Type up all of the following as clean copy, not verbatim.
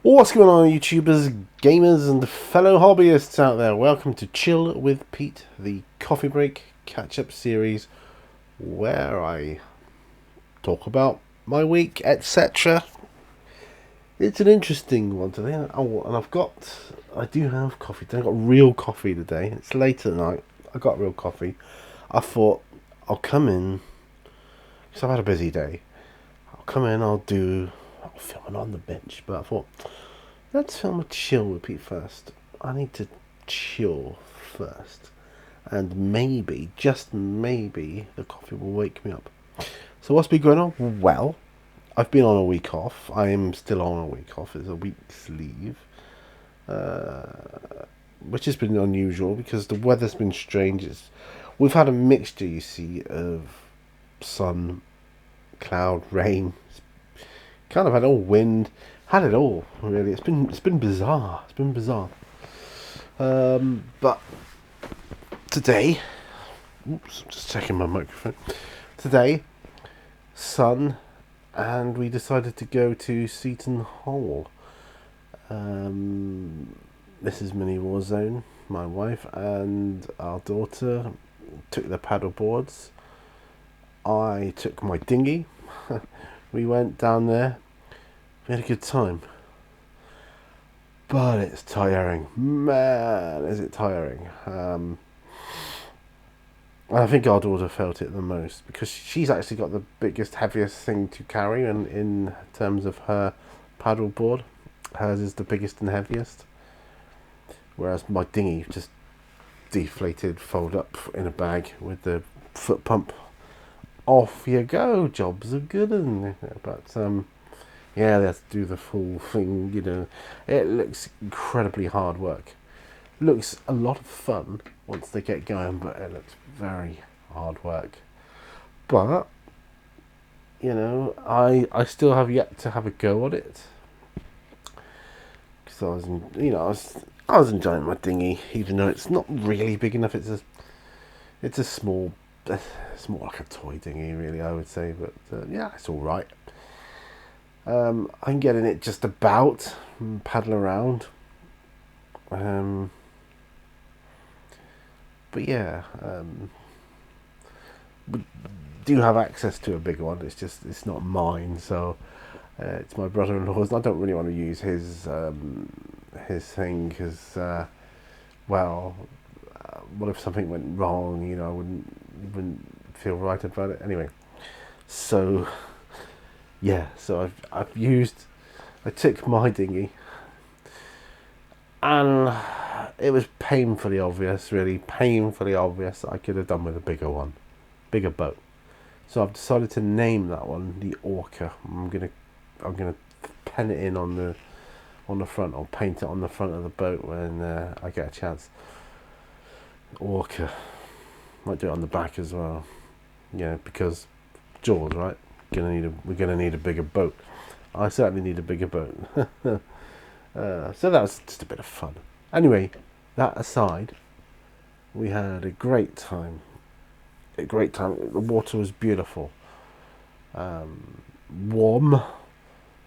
What's going on, YouTubers, gamers, and fellow hobbyists out there? Welcome to Chill with Pete, the coffee break catch-up series where I talk about my week, etc. It's an interesting one today. Oh, and I do have coffee today. I got real coffee today. It's late at night. I got real coffee. I thought I'll come in because I've had a busy day. I'll come in. I'll film it on the bench. But I thought, let's film a chill with Pete first. I need to chill first. And maybe, just maybe, the coffee will wake me up. So what's been going on? Well, I've been on a week off. I am still on a week off. It's a week's leave. Which has been unusual because the weather's been strange. We've had a mixture, you see, of sun, cloud, rain. Kind of had all wind. Had it all, really. It's been bizarre. It's been bizarre. But today, oops, just checking my microphone. Today, sun, and we decided to go to Seton Hall. This is Mini Warzone. My wife and our daughter took their paddle boards. I took my dinghy. We went down there. We had a good time. But it's tiring. Man, is it tiring. I think our daughter felt it the most because she's actually got the biggest, heaviest thing to carry in terms of her paddle board. Hers is the biggest and heaviest. Whereas my dinghy just deflated, fold up in a bag with the foot pump. Off you go, jobs are good. But yeah, they have to do the full thing, you know. It looks incredibly hard work. Looks a lot of fun once they get going, but it looks very hard work. But, you know, I still have yet to have a go on it. Because I was enjoying my dinghy, even though it's not really big enough. It's a small, it's more like a toy dinghy, really, I would say. But yeah, it's all right. I'm getting it just about paddle around. But yeah, we do have access to a bigger one. It's not mine, so it's my brother-in-law's. I don't really want to use his thing because, well, what if something went wrong? You know, I wouldn't feel right about it anyway. So yeah, so I took my dinghy, and it was painfully obvious, really painfully obvious, I could have done with a bigger boat. So I've decided to name that one the Orca. I'm gonna pen it in on the front. I'll paint it on the front of the boat when I get a chance. Orca. Might do it on the back as well. Yeah, because Jaws, right? We're gonna need a bigger boat. I certainly need a bigger boat. So that was just a bit of fun. Anyway, that aside, we had a great time. The water was beautiful. Warm.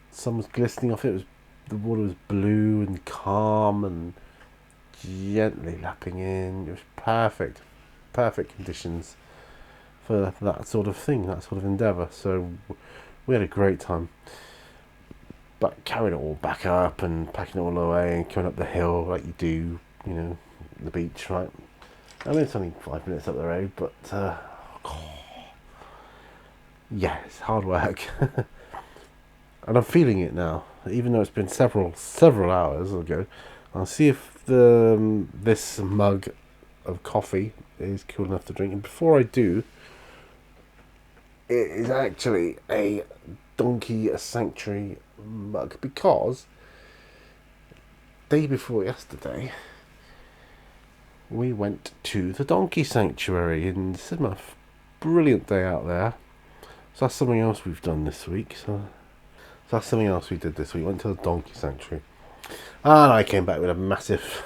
Sun was glistening off it. The water was blue and calm and gently lapping in. It was perfect conditions for that sort of thing, that sort of endeavour. So we had a great time. But carrying it all back up and packing it all away and coming up the hill like you do, you know, the beach, right? I mean, it's only 5 minutes up the road, but yeah, it's hard work. And I'm feeling it now, even though it's been several hours ago. I'll see if this mug of coffee is cool enough to drink. And before I do, it is actually a Donkey Sanctuary mug because day before yesterday we went to the Donkey Sanctuary and this is my brilliant day out there. So that's something else we've done this week. So that's something else we did this week. Went to the Donkey Sanctuary and I came back with a massive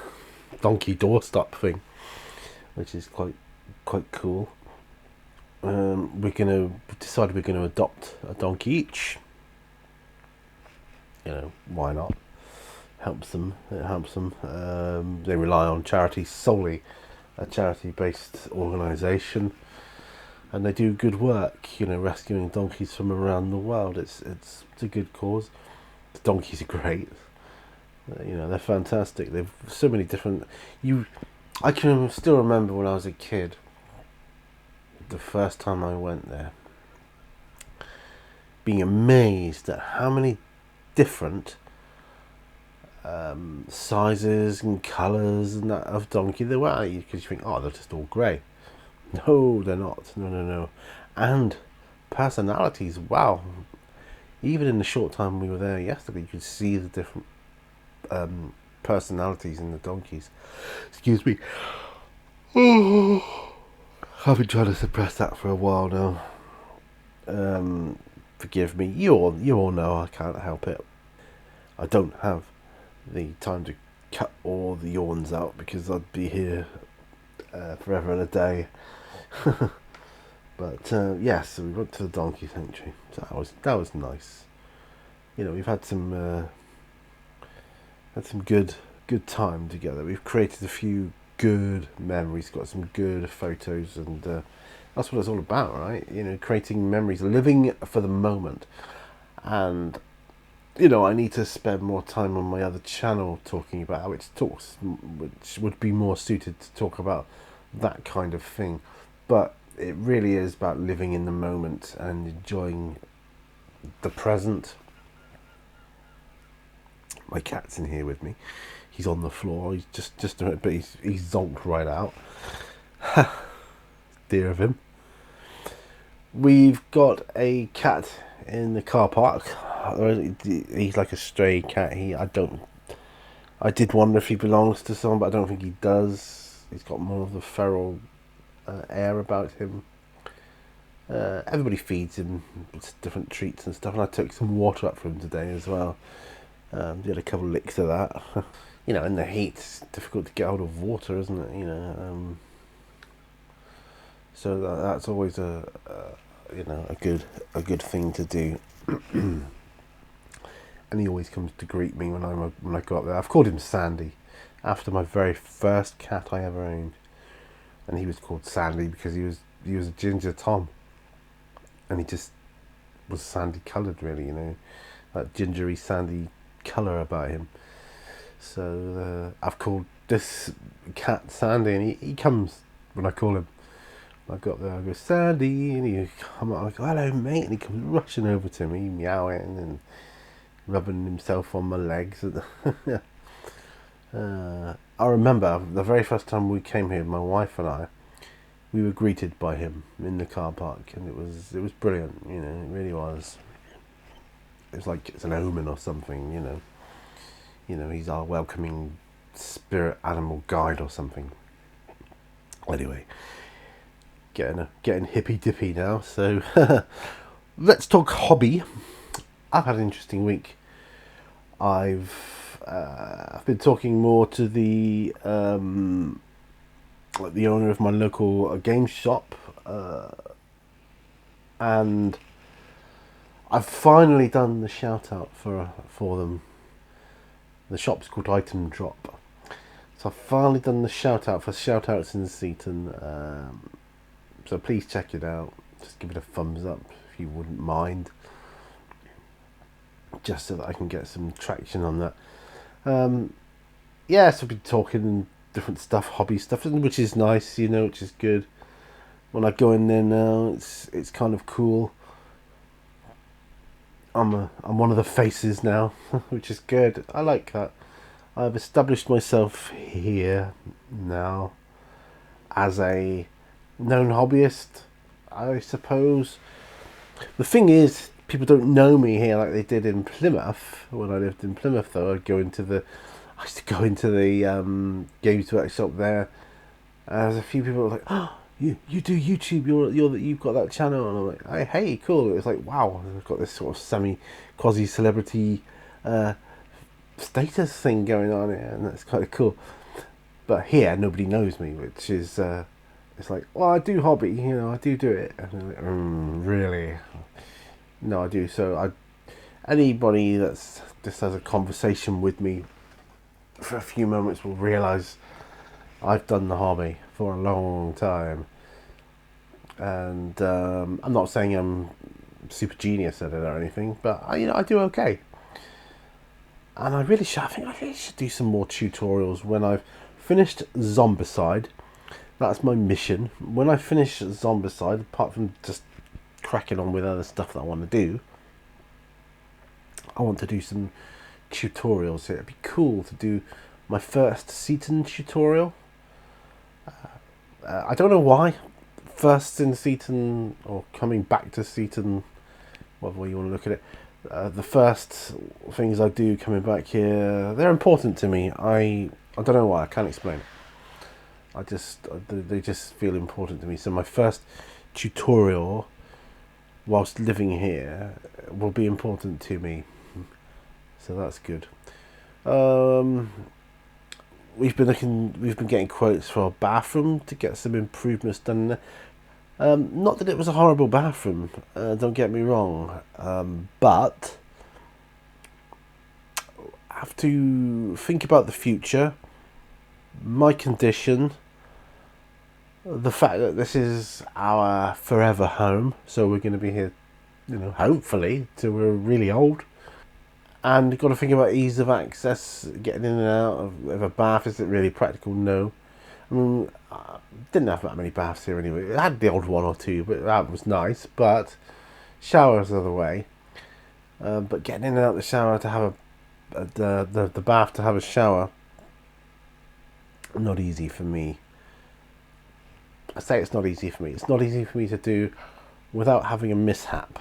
donkey doorstop thing, which is quite cool. We're gonna adopt a donkey each. You know, why not? helps them. It helps them. They rely on charity solely, a charity-based organisation, and they do good work. You know, rescuing donkeys from around the world. It's a good cause. The donkeys are great. You know, they're fantastic. They've so many different. I can still remember when I was a kid. The first time I went there, being amazed at how many different sizes and colours and that of donkey there were. Because you think, oh, they're just all grey. No, they're not. No. And personalities. Wow. Even in the short time we were there yesterday, you could see the different personalities in the donkeys. Excuse me. I've been trying to suppress that for a while now. Forgive me. You all know I can't help it. I don't have the time to cut all the yawns out because I'd be here forever and a day. But yes, so we went to the donkey sanctuary. So that was nice. You know, we've had some good time together. We've created a few good memories, got some good photos, and that's what it's all about, right? You know, creating memories, living for the moment. And you know, I need to spend more time on my other channel talking about which would be more suited to talk about that kind of thing. But it really is about living in the moment and enjoying the present. My cat's in here with me. He's on the floor. He's just a minute, but he's zonked right out. Dear of him. We've got a cat in the car park. He's like a stray cat. I did wonder if he belongs to someone, but I don't think he does. He's got more of the feral air about him. Everybody feeds him different treats and stuff, and I took some water up for him today as well. Did a couple of licks of that. You know, in the heat, it's difficult to get hold of water, isn't it? You know, so that's always a good thing to do. And he always comes to greet me when I go up there. I've called him Sandy, after my very first cat I ever owned, and he was called Sandy because he was a ginger Tom, and he just was sandy coloured, really. You know, that gingery sandy colour about him. So I've called this cat Sandy, and he comes when I call him. I got there, I go, Sandy, and he come up, I go, hello mate, and he comes rushing over to me, meowing and rubbing himself on my legs. I remember the very first time we came here, my wife and I, we were greeted by him in the car park, and it was brilliant. You know, it really was. It was like it's an omen or something. You know, he's our welcoming spirit animal guide or something. Anyway, getting hippy dippy now. So let's talk hobby. I've had an interesting week. I've been talking more to the owner of my local game shop, and I've finally done the shout out for them. The shop's called Item Drop, so I've finally done the shout out for Shout Outs in Seaton. So please check it out. Just give it a thumbs up if you wouldn't mind, just so that I can get some traction on that. So I've been talking different stuff, hobby stuff, which is nice, you know, which is good. When I go in there now, it's kind of cool. I'm one of the faces now, which is good. I like that. I've established myself here now as a known hobbyist, I suppose. The thing is, people don't know me here like they did in Plymouth. When I lived in Plymouth, though, I used to go into the Games Workshop there. There's a few people like, oh, you do YouTube. You've got that channel, and I'm like, hey, cool. It's like, wow, I've got this sort of quasi celebrity status thing going on here, and that's kind of cool. But here, nobody knows me, which is it's like, well, I do hobby, you know, I do it. And I'm like, really? No, I do. So anybody that's just has a conversation with me for a few moments will realise I've done the hobby for a long time, and I'm not saying I'm super genius at it or anything, but I do okay. And I think I really should do some more tutorials when I've finished Zombicide. That's my mission. When I finish Zombicide, apart from just cracking on with other stuff that I want to do, I want to do some tutorials. It'd be cool to do my first Seaton tutorial. I don't know why. First in Seaton, or coming back to Seaton, whatever way you want to look at it. The first things I do coming back here, they're important to me. I don't know why. I can't explain it. They just feel important to me. So my first tutorial, whilst living here, will be important to me. So that's good. We've been getting quotes for our bathroom to get some improvements done there. Not that it was a horrible bathroom, don't get me wrong, but I have to think about the future, my condition, the fact that this is our forever home, so we're going to be here, hopefully, till we're really old. And you've got to think about ease of access, getting in and out of a bath. Is it really practical? No. I mean, didn't have that many baths here anyway. It had the odd one or two, but that was nice. But showers are the way. But getting in and out of the shower to have the bath to have a shower, not easy for me. I say it's not easy for me. It's not easy for me to do without having a mishap.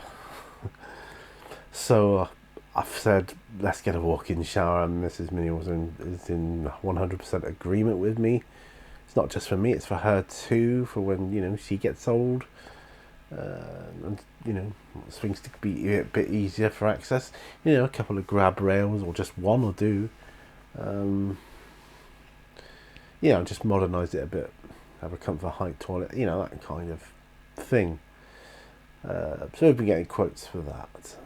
So I've said, let's get a walk-in shower, and Mrs. Minnie is in 100% agreement with me. It's not just for me, it's for her too, for when, she gets old. And, things to be a bit easier for access. A couple of grab rails, or just one will do. Just modernise it a bit. Have a comfort height toilet, that kind of thing. So we've been getting quotes for that.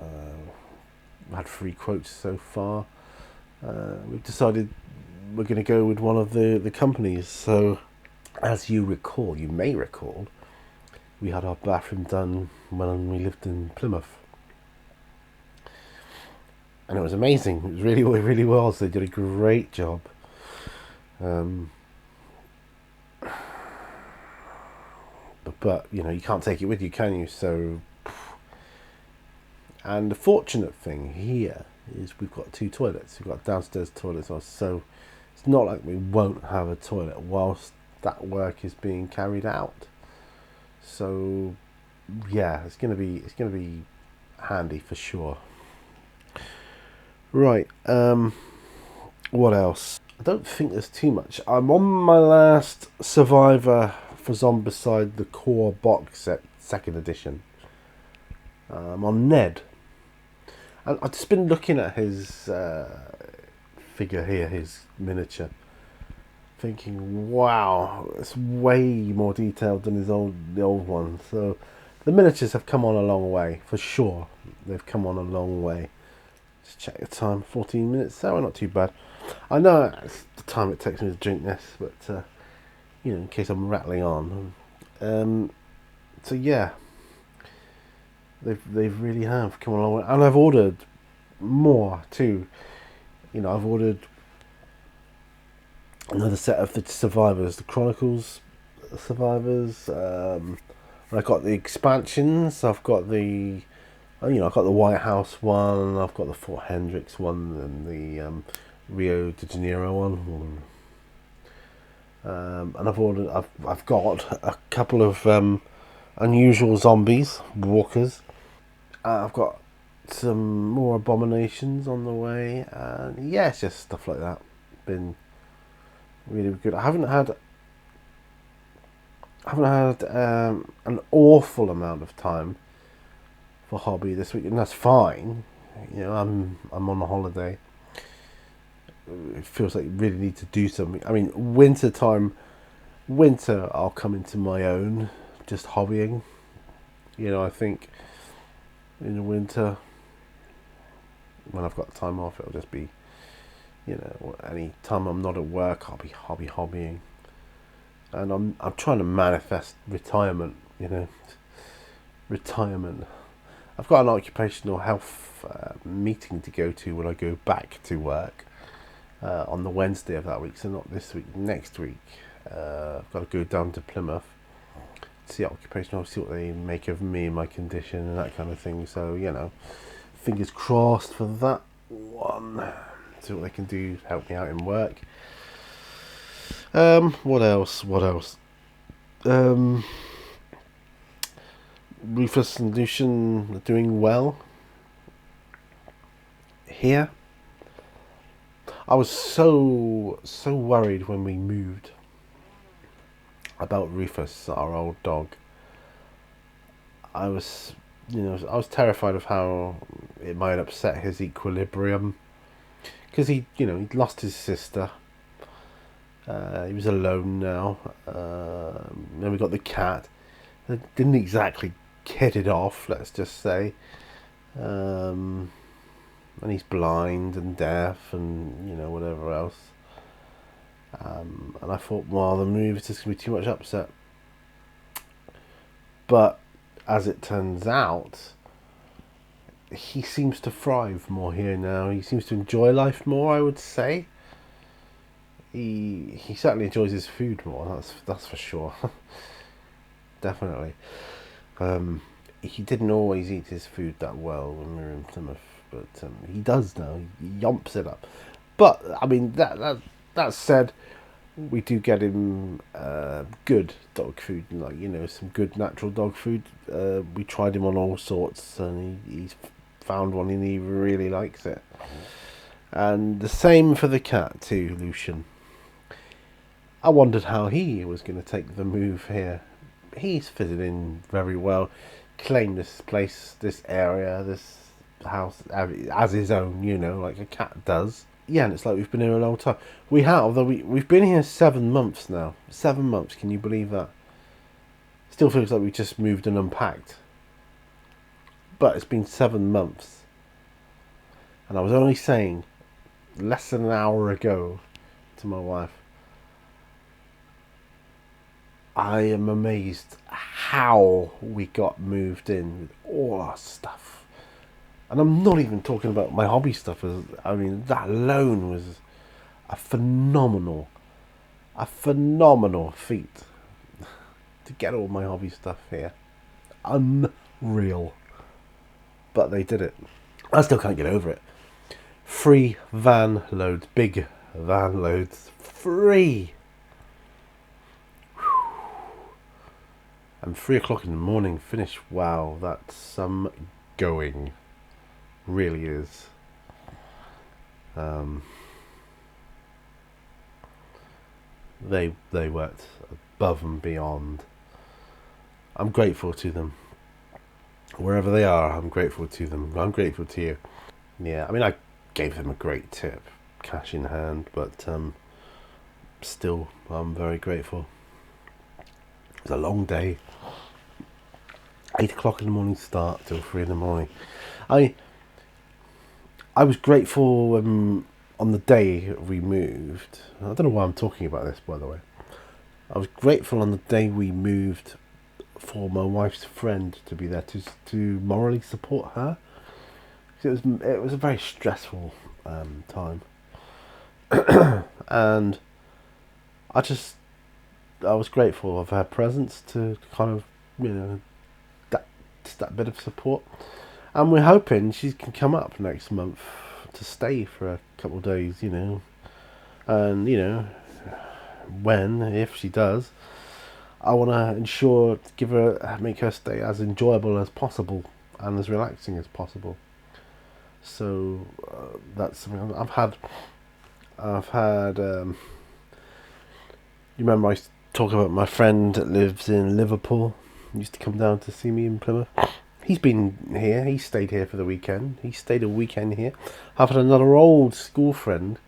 I've had 3 quotes so far. We've decided we're going to go with one of the companies. So, as you may recall, we had our bathroom done when we lived in Plymouth. And it was amazing. It was really, really well. So they did a great job. But you can't take it with you, can you? So, and the fortunate thing here is we've got 2 toilets. We've got downstairs toilets, so it's not like we won't have a toilet whilst that work is being carried out. So, yeah, it's gonna be handy for sure. Right. What else? I don't think there's too much. I'm on my last Survivor for Zombicide, the core box set, 2nd edition. I'm on Ned. And I've just been looking at his figure here, his miniature, thinking, wow, it's way more detailed than the old one. So the miniatures have come on a long way, for sure. They've come on a long way. Just check the time, 14 minutes. So not too bad. I know it's the time it takes me to drink this, but in case I'm rattling on. So yeah, they've really have come a long way, and I've ordered more too. I've ordered another set of the Survivors, the Chronicles Survivors. I got the expansions. I've got I've got the White House one. I've got the Fort Hendricks one, and the Rio de Janeiro one. And I've got a couple of unusual zombies, walkers. I've got some more abominations on the way, and yeah, it's just stuff like that. Been really good. I haven't had an awful amount of time for hobby this week, and that's fine. I'm on a holiday. It feels like you really need to do something. I mean, winter I'll come into my own, just hobbying. I think in the winter, when I've got time off, it'll just be You know, any time I'm not at work, I'll be hobbying, and I'm trying to manifest retirement. You know, retirement. I've got an occupational health meeting to go to when I go back to work on the Wednesday of that week. So not this week, next week. I've got to go down to Plymouth, see occupational, see what they make of me and my condition and that kind of thing. So, you know, fingers crossed for that one. See what they can do to help me out in work. What else? Rufus and Lucian are doing well here. I was so worried when we moved about Rufus, our old dog. I was terrified of how it might upset his equilibrium, because he'd lost his sister. He was alone now. Then we got the cat. It didn't exactly hit it off, let's just say. And he's blind and deaf and whatever else. And I thought, well, the move is just going to be too much upset. But as it turns out, he seems to thrive more here now. He seems to enjoy life more, I would say. He certainly enjoys his food more, that's for sure. Definitely. He didn't always eat his food that well when we were in Plymouth, but he does now. He yomps it up. But I mean, that said, we do get him good dog food, like some good natural dog food. We tried him on all sorts, and he's found one and he really likes it. And the same for the cat too, Lucian. I wondered how he was going to take the move here. He's fitted in very well. Claimed this place, this area, this house as his own, like a cat does. Yeah, and it's like we've been here a long time. We have, though we've been here 7 months now. 7 months, can you believe that? Still feels like we just moved and unpacked. But it's been 7 months. And I was only saying less than an hour ago to my wife, I am amazed how we got moved in with all our stuff. And I'm not even talking about my hobby stuff. I mean, that alone was a phenomenal feat to get all my hobby stuff here. Unreal. But they did it. I still can't get over it. Free van loads, big van loads, free. And 3 o'clock in the morning finish. Wow, that's some going. Really is. They worked above and beyond. I'm grateful to them. Wherever they are, I'm grateful to them. I'm grateful to you. Yeah, I mean, I gave them a great tip, cash in hand, but still, I'm very grateful. It was a long day. 8 o'clock in the morning start till 3 in the morning. I was grateful on the day we moved. I don't know why I'm talking about this, by the way. I was grateful on the day we moved for my wife's friend to be there to morally support her. It was a very stressful time, and I was grateful of her presence to kind of that bit of support. And we're hoping she can come up next month to stay for a couple of days, and if she does, I want to make her stay as enjoyable as possible and as relaxing as possible. So that's something I've had. You remember I used to talk about my friend that lives in Liverpool. He used to come down to see me in Plymouth. He's been here. He stayed here for the weekend. He stayed a weekend here. I've had another old school friend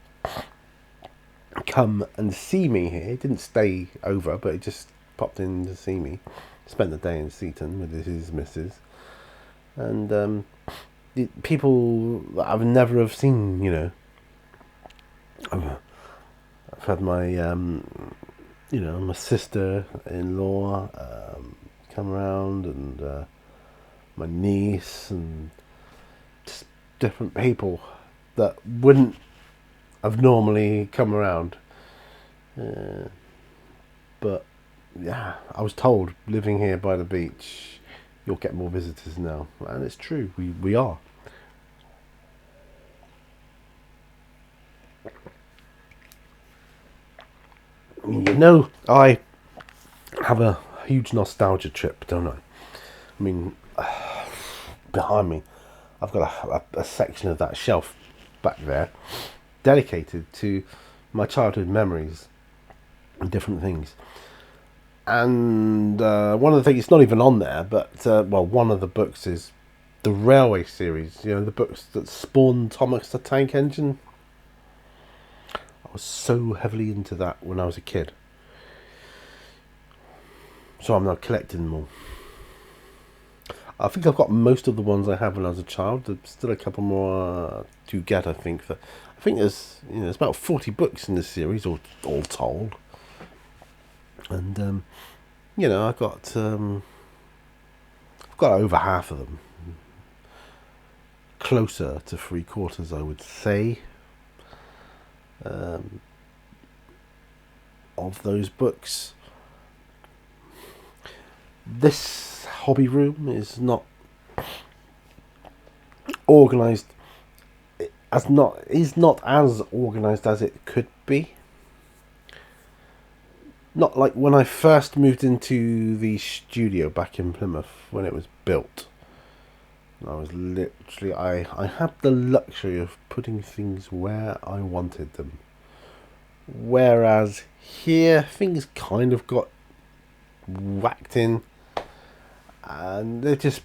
come and see me here. He didn't stay over, but he just popped in to see me. Spent the day in Seaton with his missus. And people that I've never have seen, I've had my my sister-in-law come around, and my niece, and just different people that wouldn't have normally come around. But yeah, I was told living here by the beach, you'll get more visitors now, and it's true. We are. I have a huge nostalgia trip, don't I? I mean, behind me, I've got a section of that shelf back there dedicated to my childhood memories and different things. And one of the things, it's not even on there, but one of the books is the Railway series. You know, the books that spawned Thomas the Tank Engine. I was so heavily into that when I was a kid, so I'm now collecting them all. I think I've got most of the ones I had when I was a child. There's still a couple more to get. I think there's there's about 40 books in this series, all told. And I've got over half of them, closer to 3/4, I would say, of those books. This hobby room is not organised. Is not as organised as it could be. Not like when I first moved into the studio back in Plymouth when it was built. I was literally I had the luxury of putting things where I wanted them. Whereas here things kind of got whacked in, and they've just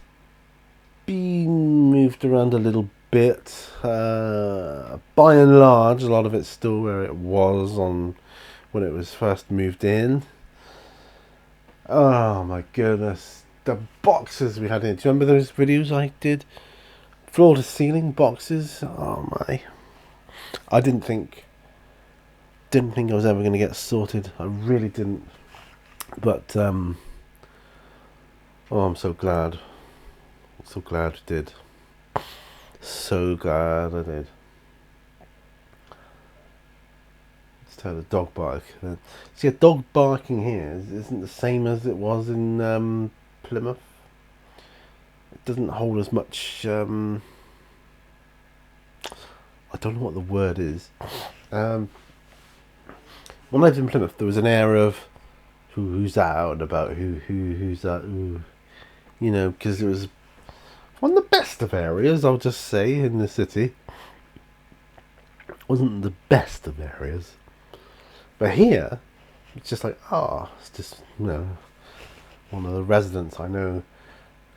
been moved around a little bit. By and large, a lot of it's still where it was on when it was first moved in. Oh my goodness, the boxes we had in. Do you remember those videos I did? Floor to ceiling boxes. Oh my! I didn't think I was ever going to get sorted. I really didn't. But I'm so glad. So glad I did. So glad I did. Let's tell the dog bark. See, a dog barking here isn't the same as it was in Plymouth. It doesn't hold as much. I don't know what the word is. When I lived in Plymouth, there was an air of who's that out and about, who's that, ooh. Because it was one of the best of areas, I'll just say, in the city. It wasn't the best of areas, but here it's just like, it's just one of the residents. I know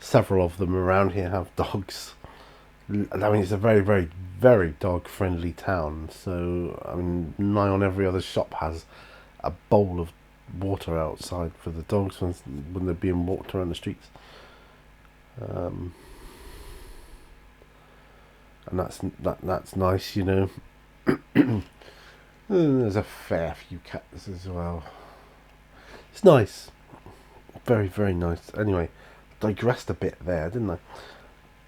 several of them around here have dogs. I mean, it's a very, very, very dog-friendly town. So, I mean, nigh on every other shop has a bowl of water outside for the dogs when they're being walked around the streets. And that's nice, There's a fair few cats as well. It's nice, very, very nice. Anyway, digressed a bit there, didn't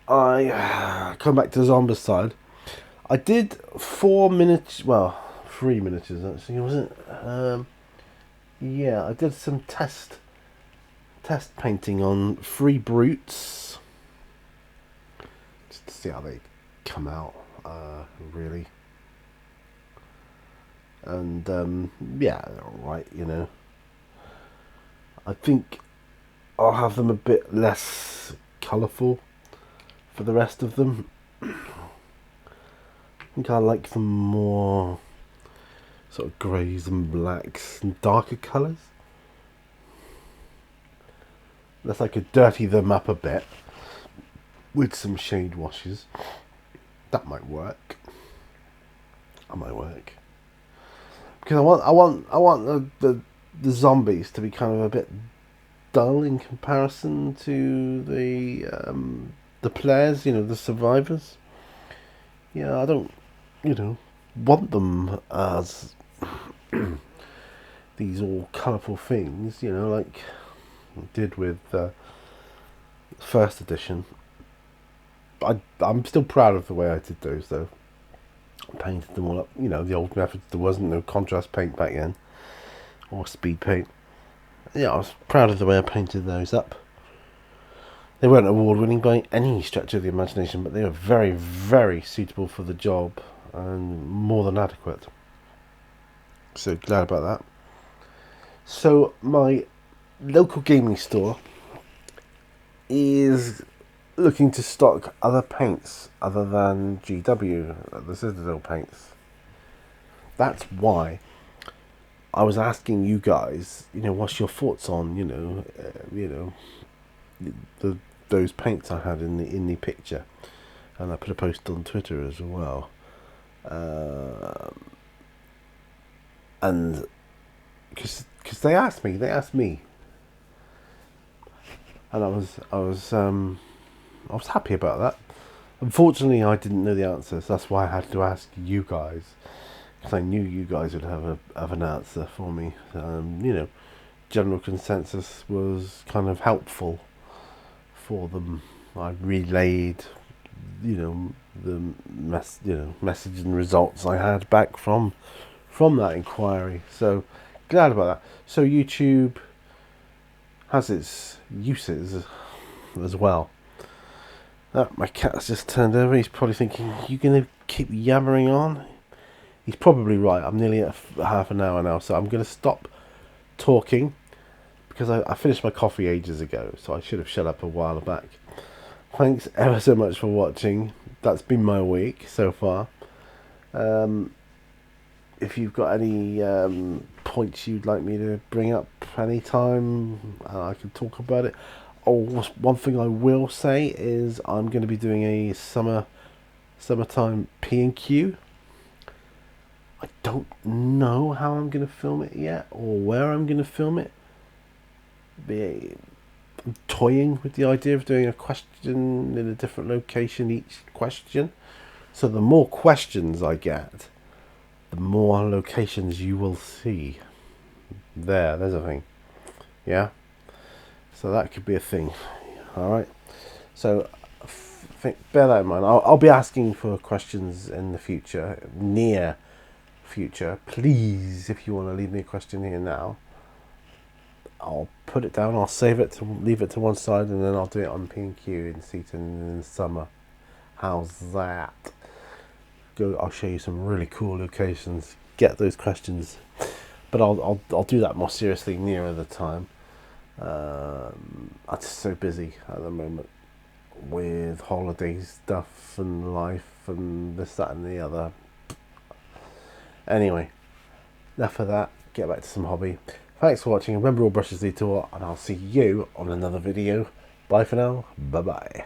I come back to the Zombicide. I did 4 minutes, 3 miniatures actually, was it? I did some test painting on 3 brutes, just to see how they come out, really. And they're alright, I think I'll have them a bit less colourful for the rest of them. I think I like them more sort of greys and blacks and darker colours. Unless I could dirty them up a bit with some shade washes. That might work. Because I want the zombies to be kind of a bit dull in comparison to the players, the survivors. Yeah, I don't, want them as these all colourful things, you know, like I did with first edition. I'm still proud of the way I did those, though. I painted them all up, you know, the old methods. There wasn't no contrast paint back then, or speed paint. Yeah, I was proud of the way I painted those up. They weren't award-winning by any stretch of the imagination, but they were very, very suitable for the job and more than adequate. So glad about that. So my local gaming store is looking to stock other paints other than GW, the Citadel paints. That's why I was asking you guys, you know, what's your thoughts on, those paints I had in the picture, and I put a post on Twitter as well. And because they asked me, and I was happy about that. Unfortunately, I didn't know the answers. That's why I had to ask you guys, because I knew you guys would have an answer for me. General consensus was kind of helpful for them. I relayed, the message and results I had back from that inquiry. So glad about that. So YouTube has its uses as well. My cat's just turned over. He's probably thinking, you going to keep yammering on? He's probably right. I'm nearly at half an hour now, so I'm going to stop talking, because I finished my coffee ages ago, so I should have shut up a while back. Thanks ever so much for watching. That's been my week so far. If you've got any points you'd like me to bring up anytime, I can talk about it. Oh, one thing I will say is I'm going to be doing a summertime P&Q. I don't know how I'm going to film it yet, or where I'm going to film it. I'm toying with the idea of doing a question in a different location each question. So the more questions I get, the more locations you will see. There's a thing. Yeah? So that could be a thing. Alright? So bear that in mind. I'll be asking for questions in the future, near future. Please, if you want to leave me a question here now, I'll put it down, I'll save it, to leave it to one side, and then I'll do it on P&Q in Seaton in the summer. How's that? I'll show you some really cool locations. Get those questions, but I'll do that more seriously nearer the time. I'm just so busy at the moment with holiday stuff and life and this, that, and the other. Anyway, enough of that. Get back to some hobby. Thanks for watching. Remember, all brushes lead to art, and I'll see you on another video. Bye for now. Bye bye.